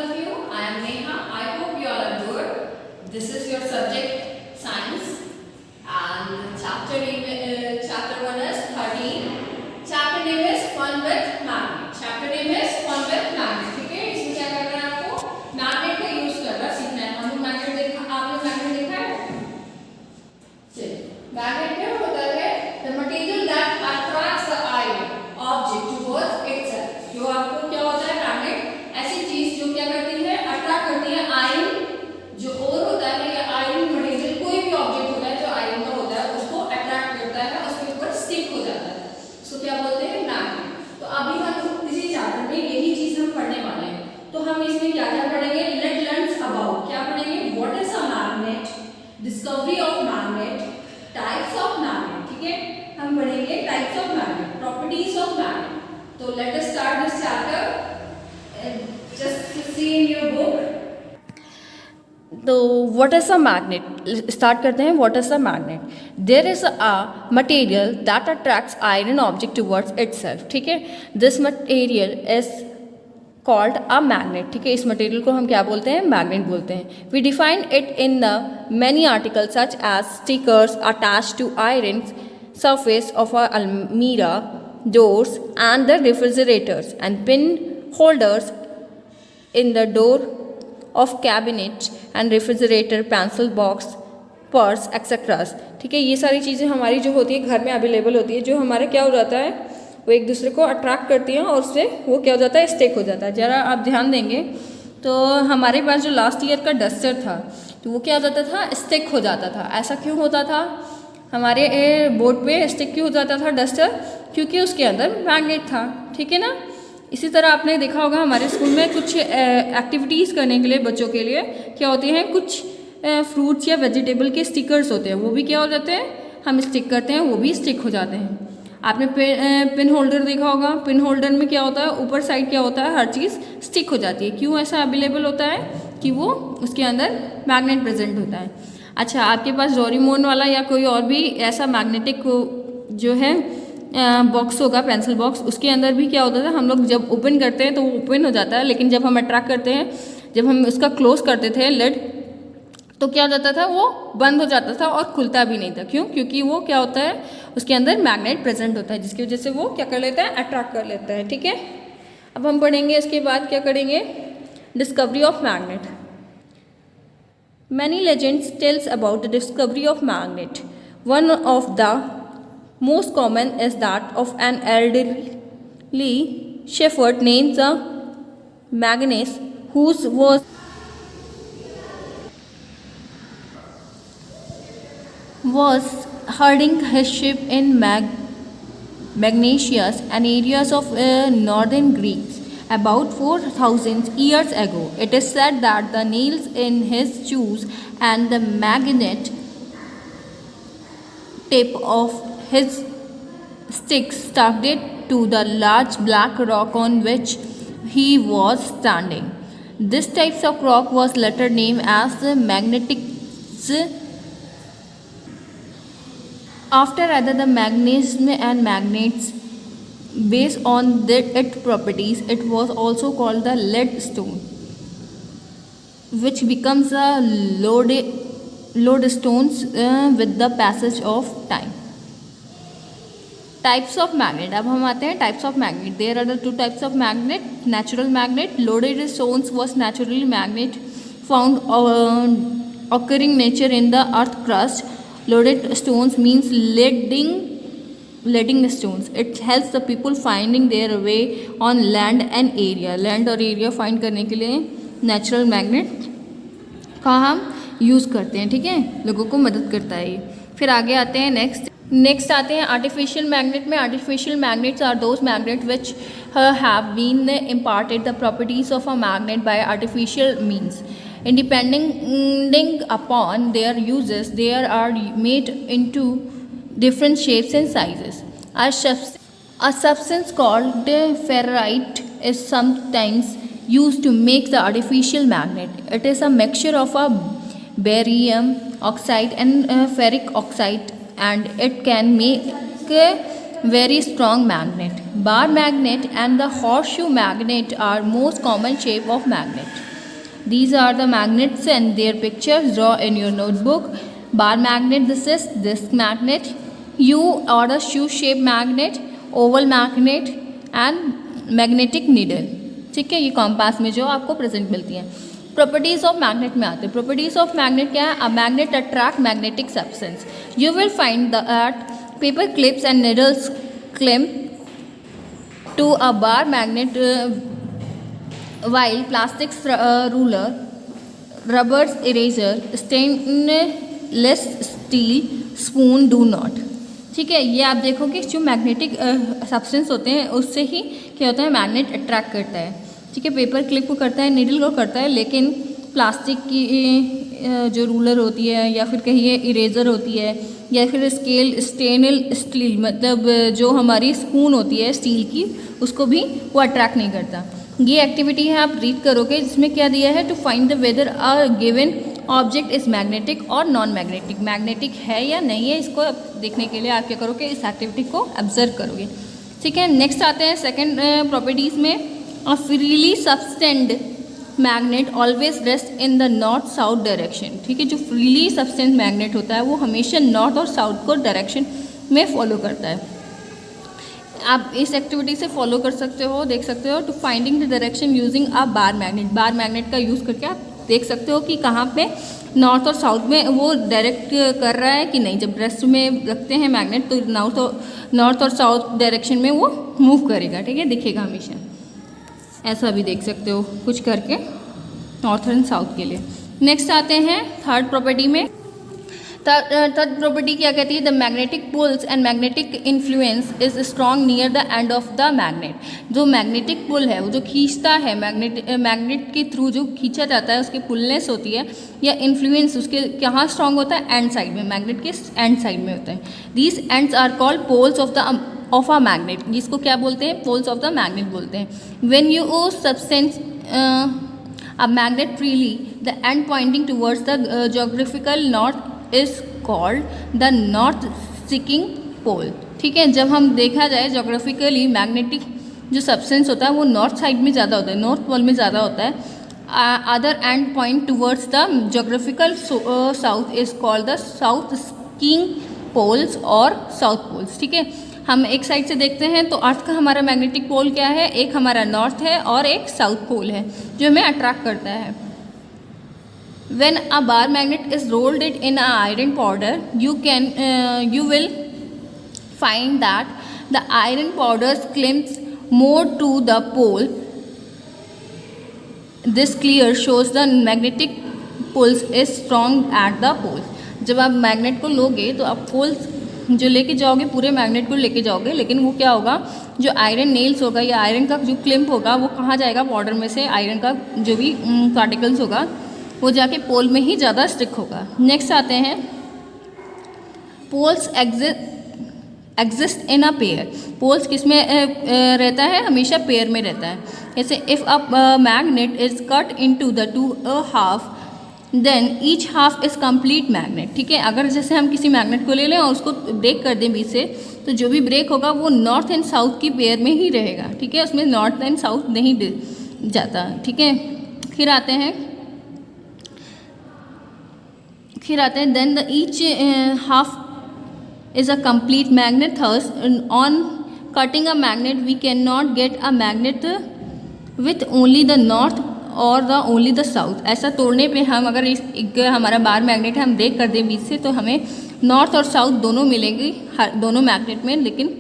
of you. I am Neha. I hope you all are good. This is your subject science, and chapter 1 is 13. Chapter name is Fun with Magnet. Chapter name is Fun with Magnet. ठीक है, इसमें क्या करना है आपको? Magnet का use करना सीखना है। हम लोग मैग्नेट देखा, आपने मैग्नेट देखा है? चलिए, मैग्नेट क्या होता है? The material that attracts the eye object towards itself. जो आपको क्या होता है? मैग्नेट ऐसी चीज जो क्या करती है? अट्रैक्ट करती है आयन जो और होता है या आयन मटेरियल कोई भी ऑब्जेक्ट होता है जो आयन का होता है उसको अट्रैक्ट करता है, उसके ऊपर स्टिक हो जाता है, उसको क्या बोलते हैं? मैग्नेट। तो अभी हम इसी चैप्टर में यही चीज हम पढ़ने वाले हैं। तो हम इसमें क्या क्या पढ़ेंगे? लेट लर्न अबाउट क्या पढ़ेंगे? What is a magnet, discovery of magnet, types of magnet. ठीक है, हम पढ़ेंगे types of magnet, properties of magnet. तो let us start this chapter just to see in your book. तो what is a magnet? Start करते हैं. What is a magnet? There is a material that attracts iron object towards itself. ठीक है, this material is called a magnet. ठीक है, इस material को हम क्या बोलते हैं? मैग्नेट बोलते हैं. We define it in the many articles such as stickers attached to iron surface of a almirah doors and the refrigerators and pin holders in the door of cabinet and refrigerator, pencil box, purse etcetera. ठीक है, ये सारी चीज़ें हमारी जो होती है घर में अवेलेबल होती है, जो हमारे क्या हो जाता है वो एक दूसरे को अट्रैक्ट करती हैं और उससे वो क्या हो जाता है? स्टिक हो जाता है. ज़रा आप ध्यान देंगे तो हमारे पास जो लास्ट ईयर का डस्टर था तो वो क्या हो जाता था? स्टिक हो जाता था. ऐसा क्यों होता था? हमारे बोर्ड पे स्टिक क्यों हो जाता था डस्टर? क्योंकि उसके अंदर मैग्नेट था. ठीक है ना. इसी तरह आपने देखा होगा हमारे स्कूल में कुछ एक्टिविटीज़ करने के लिए बच्चों के लिए क्या होती हैं, कुछ फ्रूट्स या वेजिटेबल के स्टिकर्स होते हैं, वो भी क्या हो जाते हैं? हम स्टिक करते हैं, वो भी स्टिक हो जाते हैं. आपने पिन होल्डर देखा होगा. पिन होल्डर में क्या होता है? ऊपर साइड क्या होता है? हर चीज़ स्टिक हो जाती है. क्यों ऐसा अवेलेबल होता है? कि वो उसके अंदर मैग्नेट प्रेजेंट होता है. अच्छा, आपके पास डोरेमोन वाला या कोई और भी ऐसा मैग्नेटिक जो है बॉक्स होगा, पेंसिल बॉक्स, उसके अंदर भी क्या होता था? हम लोग जब ओपन करते हैं तो वो ओपन हो जाता है, लेकिन जब हम अट्रैक्ट करते हैं, जब हम उसका क्लोज करते थे लिड, तो क्या हो जाता था? वो बंद हो जाता था और खुलता भी नहीं था. क्यों? क्योंकि वो क्या होता है? उसके अंदर मैग्नेट प्रेजेंट होता है, जिसकी वजह से वो क्या कर लेता है? अट्रैक्ट कर लेता है. ठीक है, अब हम पढ़ेंगे इसके बाद क्या करेंगे? Discovery of magnet. Many legends tells about the discovery of magnet. One of the most common is that of an elderly shepherd named Magnus, who was herding his sheep in Magnesius, an areas of northern Greece, about 4,000 years ago. It is said that the nails in his shoes and the magnet tip of his stick stuck it to the large black rock on which he was standing. This type of rock was later named as the magnetics after either the magnetism and magnets. Based on its properties, it was also called the lead stone, which becomes a lodestones with the passage of time. Types of magnet. अब हम आते हैं types of magnet. There are the two types of magnet. Natural magnet. Loaded stones was naturally magnet found occurring nature in the earth crust. Loaded stones means leading stones. It helps the people finding their way on land and area. Land और area find करने के लिए natural magnet का हम use करते हैं. ठीक है, लोगों को मदद करता है ये. फिर आगे आते हैं नेक्स्ट आते हैं आर्टिफिशियल मैग्नेट में. Artificial magnets are those magnet which have been imparted the properties of a magnet by artificial means. Depending upon their uses, they are made into different shapes and sizes. A substance called ferrite is sometimes used to make the artificial magnet. It is a mixture of a barium oxide and ferric oxide, and it can make a very strong magnet. Bar magnet and the horseshoe magnet are most common shape of magnet. These are the magnets and their pictures. Draw in your notebook. Bar magnet, this is disc magnet. U or a shoe shape magnet, oval magnet and magnetic needle. ठीक है, ये compass में जो आपको present मिलती हैं. Properties of magnet में आते हैं. प्रॉपर्टीज ऑफ मैग्नेट क्या है? A magnet attract magnetic substance. You will find that paper clips and needles clip to a bar magnet while plastics ruler, rubbers eraser, stainless steel spoon do not. ठीक है, ये आप देखोगे जो magnetic substance होते हैं उससे ही क्या होता है, मैग्नेट अट्रैक्ट करता है. ठीक है, पेपर क्लिप को करता है, नीडल को करता है, लेकिन प्लास्टिक की जो रूलर होती है या फिर कहिए इरेजर होती है या फिर स्टेनलेस स्टील मतलब जो हमारी स्पून होती है स्टील की, उसको भी वो अट्रैक्ट नहीं करता. ये एक्टिविटी है, आप रीड करोगे जिसमें क्या दिया है, to find the whether a given object is magnetic और नॉन मैग्नेटिक. मैग्नेटिक है या नहीं है, इसको देखने के लिए आप क्या करोगे, इस एक्टिविटी को ऑब्जर्व करोगे. ठीक है, नेक्स्ट आते हैं सेकंड प्रॉपर्टीज में. A freely subtend magnet always rest in the north south direction. ठीक है, जो फ्रीली सब्सटेंड मैग्नेट होता है वो हमेशा नॉर्थ और साउथ को डायरेक्शन में फॉलो करता है. आप इस एक्टिविटी से फॉलो कर सकते हो, देख सकते हो. To finding the direction using a bar magnet. Bar magnet का यूज़ करके आप देख सकते हो कि कहाँ पे नॉर्थ और साउथ में वो डायरेक्ट कर रहा है कि नहीं. जब रेस्ट में रखते हैं मैग्नेट तो नॉर्थ और साउथ डायरेक्शन में वो मूव करेगा. ठीक है, दिखेगा हमेशा. ऐसा भी देख सकते हो कुछ करके नॉर्थ एंड साउथ के लिए. नेक्स्ट आते हैं थर्ड प्रॉपर्टी में. थर्ड प्रॉपर्टी क्या कहती है, the magnetic pulls and magnetic influence is strong near the end of the magnet. जो मैग्नेटिक पुल है वो जो खींचता है मैग्नेट के थ्रू जो खींचा जाता है उसकी पुलनेस होती है या इन्फ्लुएंस उसके कहाँ स्ट्रॉन्ग होता है, एंड साइड में, मैग्नेट के एंड साइड में होता है. These ends are called poles of a magnet. जिसको क्या बोलते हैं, पोल्स ऑफ द मैग्नेट बोलते हैं. When you substance a magnet freely the end pointing towards the geographical north is called the north seeking pole. ठीक है, जब हम देखा जाए जोग्राफिकली मैग्नेटिक जो सब्सटेंस होता है वो नॉर्थ साइड में ज़्यादा होता है, नॉर्थ पोल में ज़्यादा होता है. Other end point towards the geographical south is called the south seeking poles और साउथ पोल्स. ठीक है, हम एक साइड से देखते हैं तो अर्थ का हमारा मैग्नेटिक पोल क्या है, एक हमारा नॉर्थ है और एक साउथ पोल है जो हमें अट्रैक्ट करता है. When a bar magnet is rolled it in a iron powder, you will find that the iron powder clings more to the pole. This clear shows the magnetic pulse is strong at the pole. जब आप magnet को लोगे तो आप poles जो लेके जाओगे पूरे मैग्नेट को लेके जाओगे, लेकिन वो क्या होगा, जो आयरन नेल्स होगा या आयरन का जो क्लिम्प होगा वो कहाँ जाएगा, पाउडर में से आयरन का जो भी पार्टिकल्स होगा वो जाके पोल में ही ज़्यादा स्टिक होगा. नेक्स्ट आते हैं, poles exist in a pair. Poles किस में रहता है, हमेशा पेयर में रहता है. जैसे if a magnet is cut into the two half then each half is complete magnet. ठीक है, अगर जैसे हम किसी मैग्नेट को ले लें और उसको ब्रेक कर दें बीच से, तो जो भी ब्रेक होगा वो नॉर्थ एंड साउथ की पेयर में ही रहेगा. ठीक है, उसमें नॉर्थ एंड साउथ नहीं जाता. ठीक है, फिर आते हैं then the each half is a complete magnet. Thus on cutting a magnet we can not get a magnet with only the north और द ओनली द साउथ. ऐसा तोड़ने पे हम अगर हमारा बार मैग्नेट है हम ब्रेक कर दें बीच से तो हमें नॉर्थ और साउथ दोनों मिलेंगी दोनों मैग्नेट में. लेकिन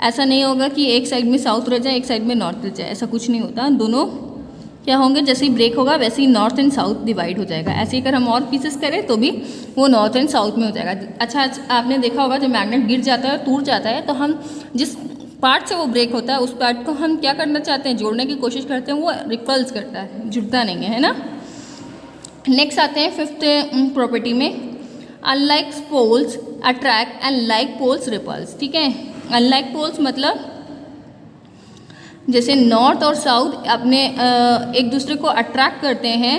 ऐसा नहीं होगा कि एक साइड में साउथ रह जाए एक साइड में नॉर्थ रह जाए, ऐसा कुछ नहीं होता. दोनों क्या होंगे, जैसे ही ब्रेक होगा वैसे ही नॉर्थ एंड साउथ डिवाइड हो जाएगा. ऐसे ही अगर हम और पीसेस करें तो भी वो नॉर्थ एंड साउथ में हो जाएगा. अच्छा, आपने देखा होगा जब मैग्नेट गिर जाता है टूट जाता है तो हम जिस पार्ट से वो ब्रेक होता है उस पार्ट को हम क्या करना चाहते हैं, जोड़ने की कोशिश करते हैं, वो रिपल्स करता है, जुड़ता नहीं है ना. नेक्स्ट आते हैं फिफ्थ प्रॉपर्टी में. Unlike poles attract and like poles repels. ठीक है, अनलाइक पोल्स मतलब जैसे नॉर्थ और साउथ अपने एक दूसरे को अट्रैक्ट करते हैं,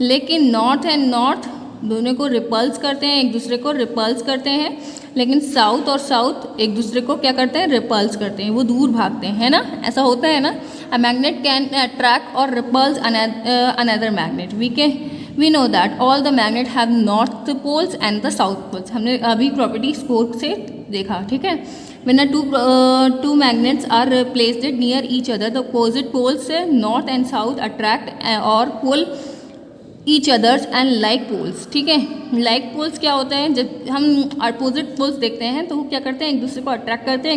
लेकिन नॉर्थ एंड नॉर्थ दोनों को रिपल्स करते हैं, एक दूसरे को रिपल्स करते हैं, लेकिन साउथ और साउथ एक दूसरे को क्या करते हैं, रिपल्स करते हैं, वो दूर भागते हैं, है ना, ऐसा होता है ना। अ मैग्नेट कैन अट्रैक्ट और repels another magnet. We know that all the magnet have north poles and the south poles. हमने अभी प्रॉपर्टी स्कोर से देखा, ठीक है। When two magnets are placed near each other, the opposite poles north and south attract or pull each others and like poles, ठीक है। like poles क्या होता है, जब हम अपोजिट पोल्स देखते हैं तो वो क्या करते हैं, एक दूसरे को अट्रैक्ट करते हैं,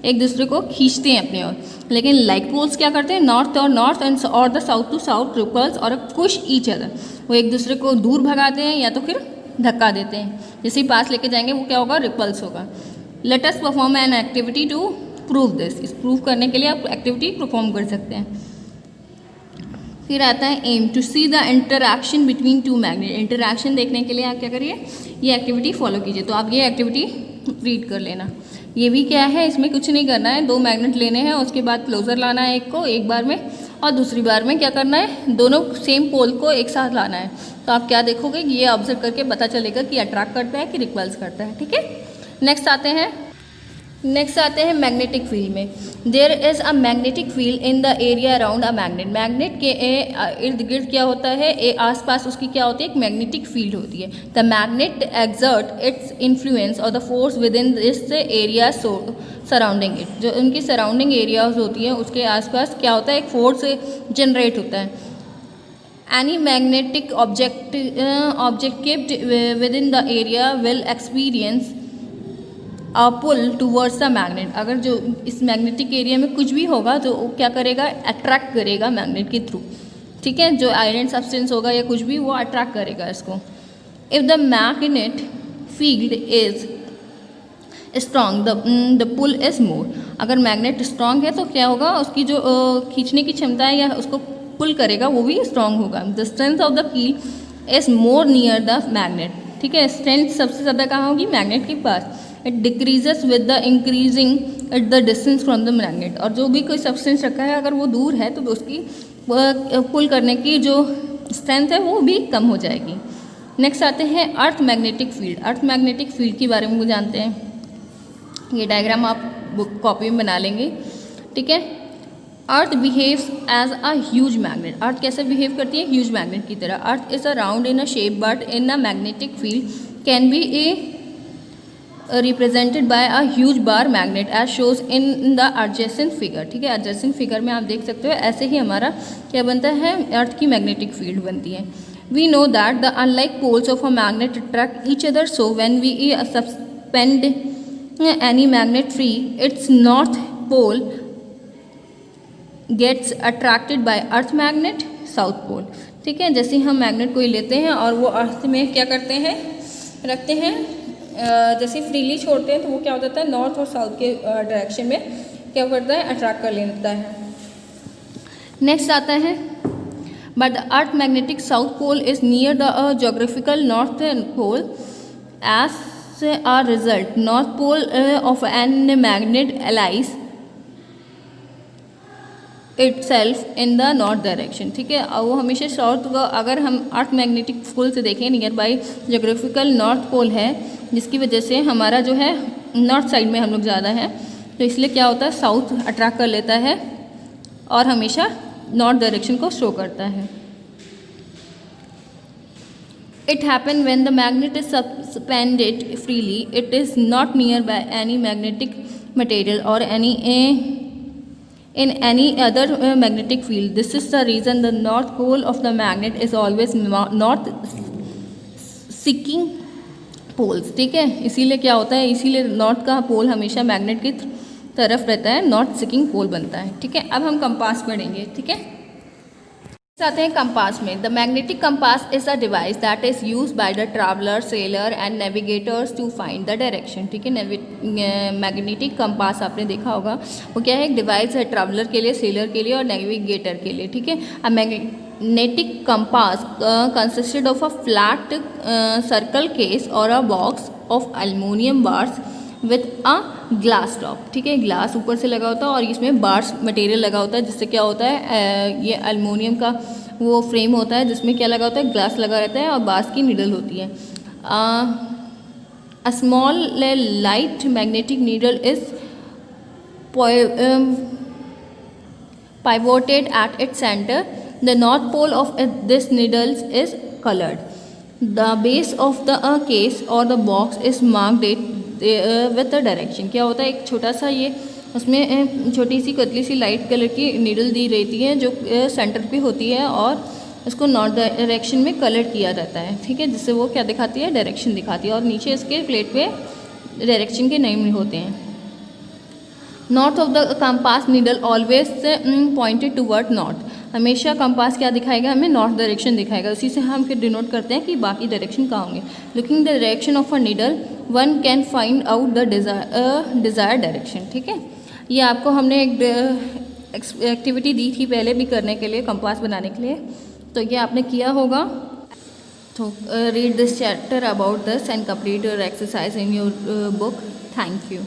एक दूसरे को खींचते हैं अपने ओर। लेकिन like poles क्या करते हैं, नॉर्थ एंड और the south to south repels और पुश ईच अदर, वो एक दूसरे को दूर भगाते हैं या तो फिर धक्का देते हैं। जैसे ही पास लेके जाएंगे वो क्या होगा, रिपल्स होगा। Let us perform an activity to prove this. इस प्रूव करने के लिए आप एक्टिविटी परफॉर्म कर सकते हैं। फिर आता है aim to see the interaction between two magnet. Interaction देखने के लिए आप क्या करिए, ये एक्टिविटी फॉलो कीजिए। तो आप ये एक्टिविटी रीड कर लेना। ये भी क्या है, इसमें कुछ नहीं करना है, दो मैग्नेट लेने हैं, उसके बाद क्लोजर लाना है एक को एक बार में, और दूसरी बार में क्या करना है, दोनों सेम पोल को एक साथ लाना है। तो आप क्या देखोगे, ये ऑब्जर्व करके पता चलेगा कि अट्रैक्ट करता है कि रिपल्स करता है, ठीक है। नेक्स्ट आते हैं मैग्नेटिक फील्ड में। There is a magnetic field in the area around a magnet. Magnet के इर्द गिर्द क्या होता है, आसपास उसकी क्या होती है, एक मैग्नेटिक फील्ड होती है। The magnet exert its influence और the force with in this area surrounding it. जो उनकी सराउंडिंग एरियाज होती है उसके आसपास क्या होता है, एक फोर्स जनरेट होता है। Any magnetic object kept within the area will experience pull towards the magnet. अगर जो इस मैग्नेटिक एरिया में कुछ भी होगा तो वो क्या करेगा, अट्रैक्ट करेगा मैग्नेट के थ्रू, ठीक है। जो आयरन सब्सटेंस होगा या कुछ भी, वो अट्रैक्ट करेगा इसको। If the magnet field is strong the pull is more. अगर मैग्नेट स्ट्रॉन्ग है तो क्या होगा, उसकी जो खींचने की क्षमता है या उसको पुल करेगा वो भी स्ट्रॉन्ग होगा। The strength of the field is more near the magnet, ठीक है। स्ट्रेंथ सबसे ज़्यादा कहाँ होगी, मैग्नेट के पास। It decreases with the increasing at the distance from the magnet. और जो भी कोई सब्सटेंस रखा है अगर वो दूर है तो उसकी पुल करने की जो स्ट्रेंथ है वो भी कम हो जाएगी। नेक्स्ट आते हैं earth magnetic field. Earth magnetic field के बारे में वो जानते हैं। ये डायग्राम आप बुक कॉपी में बना लेंगे, ठीक है। Earth behaves as a huge magnet. Earth कैसे बिहेव करती है, ह्यूज मैग्नेट की तरह। Earth is a round in a shape but in a magnetic field can be represented by a huge bar magnet as shows in the adjacent figure, ठीक है। Adjacent figure में आप देख सकते हो ऐसे ही हमारा क्या बनता है, अर्थ की मैग्नेटिक फील्ड बनती है। We know that the unlike poles of a magnet attract each other, so when we suspend any magnet free its north pole gets attracted by earth magnet south pole, ठीक है। जैसे हम magnet कोई लेते हैं और वो अर्थ में क्या करते हैं, रखते हैं, जैसे फ्रीली छोड़ते हैं तो वो क्या हो जाता है, नॉर्थ और साउथ के डायरेक्शन में क्या करता है, अट्रैक्ट कर लेता है। नेक्स्ट आता है but the earth magnetic south pole is near the geographical north pole as a result north pole of an magnet aligns itself in the north direction, ठीक है। और वो हमेशा साउथ का, अगर हम अर्थ मैग्नेटिक पोल से देखें, nearby geographical north pole है जिसकी वजह से हमारा जो है नॉर्थ साइड में हम लोग ज़्यादा हैं, तो इसलिए क्या होता है, साउथ अट्रैक्ट कर लेता है और हमेशा नॉर्थ डायरेक्शन को शो करता है। It happen when the magnet is suspended freely, it is not near by any magnetic material और in any other magnetic field. This is the reason the north pole of the magnet is always north seeking poles, ठीक है। इसीलिए क्या होता है, इसीलिए north का पोल हमेशा मैग्नेट की तरफ रहता है, नॉर्थ सीकिंग पोल बनता है, ठीक है। अब हम कंपास पढ़ेंगे, ठीक है। आते हैं कंपास में। The magnetic compass is a device that is use by the traveller, sailor and navigators to find the direction, ठीक है। मैग्नेटिक कंपास आपने देखा होगा, वो क्या है, एक डिवाइस है ट्रैवलर के लिए, सेलर के लिए और नेविगेटर के लिए, ठीक है। A magnetic compass consisted of a flat circle case और a box of aluminium bars with a glass top, ठीक है। ग्लास ऊपर से लगा होता है और इसमें बार्स मटेरियल लगा होता है, जिससे क्या होता है, ये एल्युमिनियम का वो फ्रेम होता है जिसमें क्या लगा होता है, ग्लास लगा रहता है और बांस की नीडल होती है. A small light magnetic needle is pivoted at its center. The north pole of this needle is colored. The base of the case or the box is marked with the direction. क्या होता है, एक छोटा सा ये उसमें छोटी सी पतली सी लाइट कलर की नीडल दी रहती है जो सेंटर पे होती है और इसको नॉर्थ डायरेक्शन में कलर किया रहता है, ठीक है, जिससे वो क्या दिखाती है, डायरेक्शन दिखाती है. और नीचे इसके प्लेट पे डायरेक्शन के नेम होते हैं. North of the compass needle always pointed toward north. हमेशा कंपास क्या दिखाएगा, हमें नॉर्थ डायरेक्शन दिखाएगा. उसी से हम फिर डिनोट करते हैं कि बाकी डायरेक्शन कहाँ होंगे. Looking the direction of a needle one can find out the desire direction. ठीक है, ये आपको हमने एक एक्टिविटी दी थी पहले भी करने के लिए, कंपास बनाने के लिए, तो ये आपने किया होगा. तो read this chapter about this and complete your exercise in your book. Thank you.